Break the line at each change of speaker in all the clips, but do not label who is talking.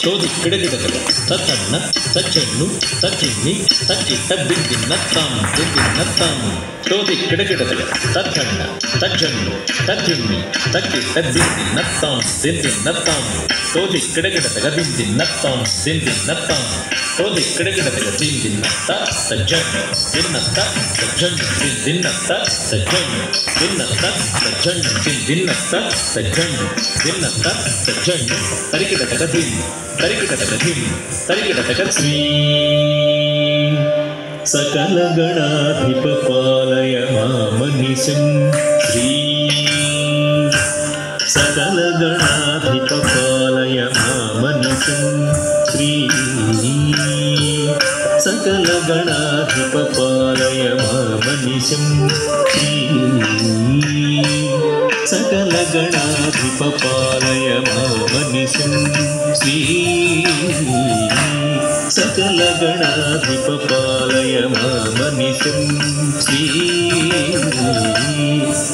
ತೋದಿ ಕಿಡಗಿಡಗದ ತನ್ನ ತಚ್ಚನ್ನು ತಚ್ಚಿನ್ನಿ ತಚ್ಚಿಟ್ಟ ಬಿದ್ದಿನ್ನತ್ತಾಂ ಬಿದ್ದಿನ್ನತ್ತಾಂ ತೋದಿ ಕಿಡಗಿಡಗದ ತನ್ನ ತಚ್ಚನ್ನು ತಚ್ಚಿನ್ನಿ ತಚ್ಚಿಟ್ಟ ಬಿದ್ದಿನ್ನತ್ತಾಂ ಬಿದ್ದಿನ್ನತ್ತಾಂ ತೋದಿ ಕಿಡಗಿಡಗದ ಬಿದ್ದಿನ್ನತ್ತಾಂ ಬಿದ್ದಿನ್ನತ್ತಾಂ ತೋದಿ ಕಿಡಗಿಡಗದ ಬಿದ್ದಿನ್ನತ್ತ ತಜ್ಜನ್ನು ಬಿನ್ನತ್ತ ತಜ್ಜನ್ನು ಬಿದ್ದಿನ್ನತ್ತ ತಜ್ಜನ್ನು ಬಿನ್ನತ್ತ ತಜ್ಜನ್ನು ಬಿದ್ದಿನ್ನತ್ತ ತಜ್ಜನ್ನು ಬಿನ್ನತ್ತ ತಜ್ಜನ್ನು ತರಿಕಿಡಗದ ಬಿನ್ನು ತರಿಕಿಡಗದ ಬಿನ್ನು ತರಿಕಿಡಗದ ಶ್ರೀ ಸಕಲ ಗಣಾಧಿಪ ಪಾಲಯ ಮಾಮನಿಶಂ ಶ್ರೀ ಸಕಲ ಗಣಾಧಿಪ ಪಾಲಯ ಮಾಮನಿಶಂ ಶ್ರೀ ಸಕಲ ಗಣಾಧಿಪ ಪಾಲಯ ಮಾಮನಿಶಂ ಶ್ರೀ ಸಕಲ ಗಣಾಧಿಪ ಪಾಲಯ ಮಾಮನಿಶಂ ಶ್ರೀ ಸಕಲ ಗಣಾಧಿಪ ಪಾಲಯ ಮಾಮನಿಶಂ ಶ್ರೀ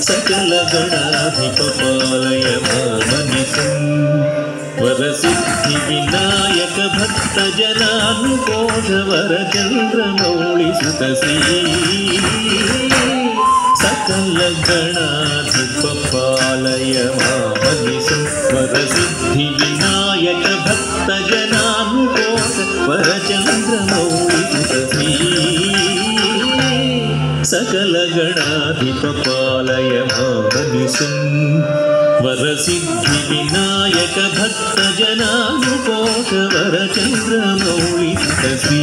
ಸಕಲ ಗಣಾಧಿಪ ಪಾಲಯ ಮಾಮನಿಶಂ ವರಸಿದ್ಧಿ ವಿನಾಯಕ ಭಕ್ತ ಜನಾನುಕೋಶ ವರ ಚಂದ್ರಮೌಳಿ ಸುತ ಶ್ರೀ ಸಕಲ ಗಣಾಧಿಪ ಪಾಲಯ ಮಾಮನಿಶಂ ವರಸಿದ್ಧಿ ವಿನಾಯಕ ಭಕ್ತ ಜನಾನುಕೋಶ ವರ ಚಂದ್ರಮೌಳಿ ಸುತ ಶ್ರೀ ಸಕಲ ಗಣಾಧಿಪ ಪಾಲಯ ಮಾಮನಿಶಂ ವರಸಿದ್ಧಿ ವಿನಾಯಕ ಭಕ್ತ ಜನಾನುಕೋಶ ವರ ಚಂದ್ರಮೌಳಿ ಸುತ ಶ್ರೀ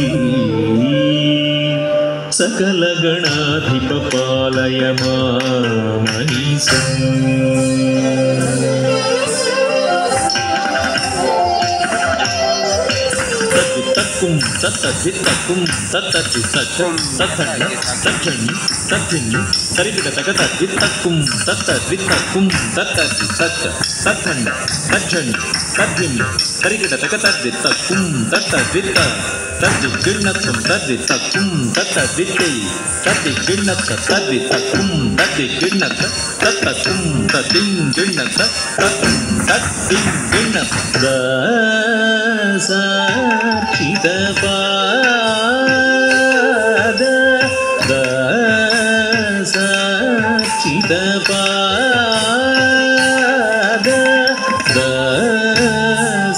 ಸಕಲ ಗಣಾಧಿಪ ಪಾಲಯ ಮಾಮನಿಶಂ ತಕ್ಕುಂ ತತ್ತ ದಿತ್ತಕ್ಕುಂ ತತ್ತ ದಿತ್ತಕ್ಕುಂ ತತ್ತಣ್ಣ ತಜ್ಜಣ್ಣಿ ತಜ್ಜಿನ್ನಿ ತರಿಗಿಡತಗ ದಿತ್ತಕ್ಕುಂ ತತ್ತ ದಿತ್ತಕ್ಕುಂ ತತ್ತ ದಿತ್ತಕ್ಕ ತತ್ತಣ್ಣ ತಜ್ಜಣ್ಣಿ ತಜ್ಜಿನ್ನಿ ತರಿಗಿಡತಗ ದಿತ್ತಕ್ಕುಂ ತತ್ತ ದಿತ್ತ ತದ್ದಿ ಗಿಣ್ಣಕ್ಕುಂ ತದ್ದಿ ತಕ್ಕುಂ ತತ್ತ ದಿತ್ತೈ ತದ್ದಿ ಗಿಣ್ಣಕ್ಕ ತದ್ದಿ ತಕ್ಕುಂ ತದ್ದಿ ಗಿಣ್ಣಕ್ಕ ತತ್ತಕ್ಕುಂ ತದ್ದಿಂ ಗಿಣ್ಣಕ್ಕ ತಕ್ಕುಂ ತದ್ದಿಂ ಗಿಣ್ಣಕ್ಕ ದಾಸಾರ್ಚಿತ ಪಾದ ದಾಸಾರ್ಚಿತ ಪಾದ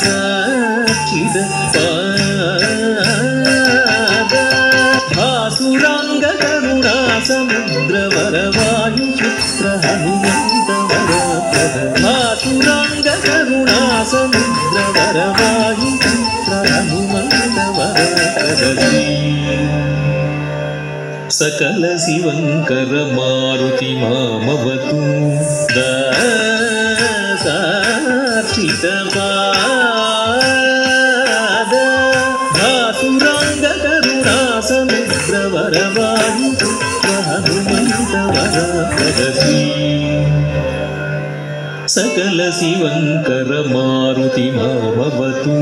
ದಾಸಾರ್ಚಿತ ಭಾಸುರಾಂಗ ಕರುಣಾ ಸಮುದ್ರ ವರವಾಯು ಚಿತ್ರ ಹನುಮಂತ ವರಪ್ರದ ಭಾಸುರಾಂಗ ಕರುಣಾ ಸಮುದ್ರ ವರವಾಯು ಚಿತ್ರ ಹನುಮಂತ ವರಪ್ರದ ಸಕಲ ಶಿವಂಕರ ಮಾರುತಿ ಮಾಮವತು ದಾಸಾರ್ಚಿತ ಪಾದ ಭಾಸುರಾಂಗ ಕರುಣಾ ಸಮುದ್ರ ವರವಾಯು ಚಿತ್ರ ಹನುಮಂತ ವರಪ್ರದಸಿ ಸಕಲ ಶಿವಂಕರ ಮಾರುತಿ ಮಾಮವತು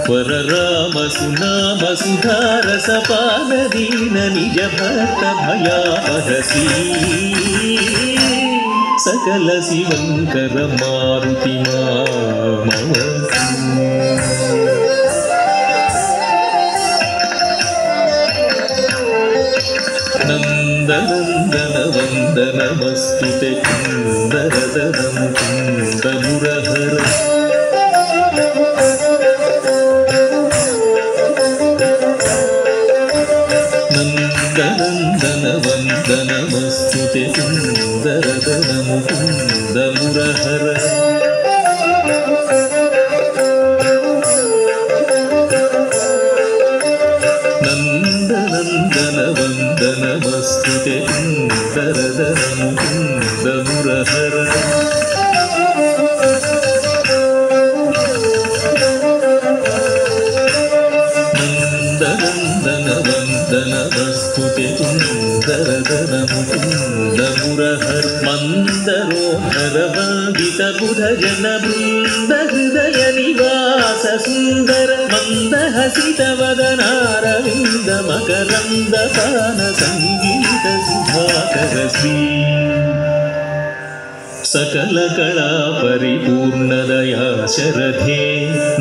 ವರ ರಾಮ ಸುನಾಮ ಸುಧಾರಸ ಪಾದದೀನ ನಿಜ ಭಕ್ತ ಭಯಾಪಹಸಿ ಸಕಲ ಶಿವಂಕರ ಮಾರುತಿ ಮಾಮವತು ನಂದನಂದನ ವಂದನಮಸ್ತುತೆ ಕುಂದರದನಂ ಕುಂದಮುರಹರ ನಂದನಂದನ ವಂದನಮಸ್ತುತೆ ಕುಂದರದನಂ ಕುಂದಮುರಹರ ನಂದನಂದನ ವಂದನಮಸ್ತುತೆ ಕುಂದರದನಂ ಕುಂದಮುರಹರ ನಂದನಂದನ ವಂದನಮಸ್ತುತೆ ಕುಂದರದನಂ ಕುಂದಮುರಹರ ಮಂದರೋಹರ ವಂದಿತ ಬುಧ ಜನ ಬೃಂದ ಹೃದಯ ನಿವಾಸ ಸುಂದರ ಮಂದಹಸಿತ ವದನಾರವಿಂದ ಮಕರಂದ ಪಾನ ಸಂಗೀತ ಸುಧಾಕರ ಶ್ರೀ सकल कला परिपूर्णदया शरथे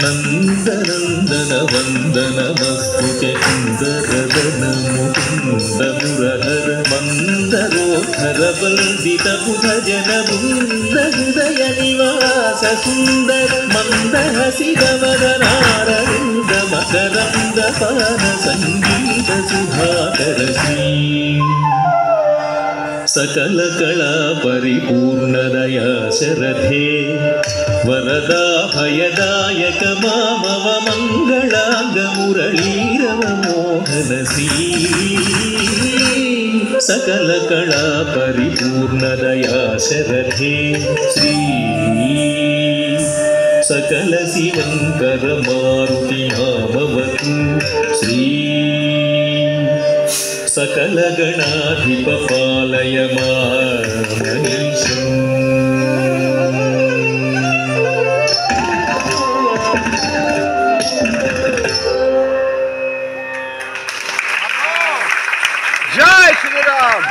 नन्दनन्दन वन्दनमस्तुते सुन्दरदन मुकुन्द मुरहर मन्दरोद्धर वल्दित बुधजन वृन्द हृदय निवास सुन्दर मन्दहसि गमदनारविन्द मकरन्द पान संगीत सुधाकर श्री सकल कला परिपूर्णदया शरथे वरदा भयदायक मामव मंगलांग मुरलीरव मोहन श्री सकल कला परिपूर्णदया शरथे श्री सकल शिवंकर मारुति नामवतु श्री सकल गणाधिप पालय मनीषम्
जय श्री राम।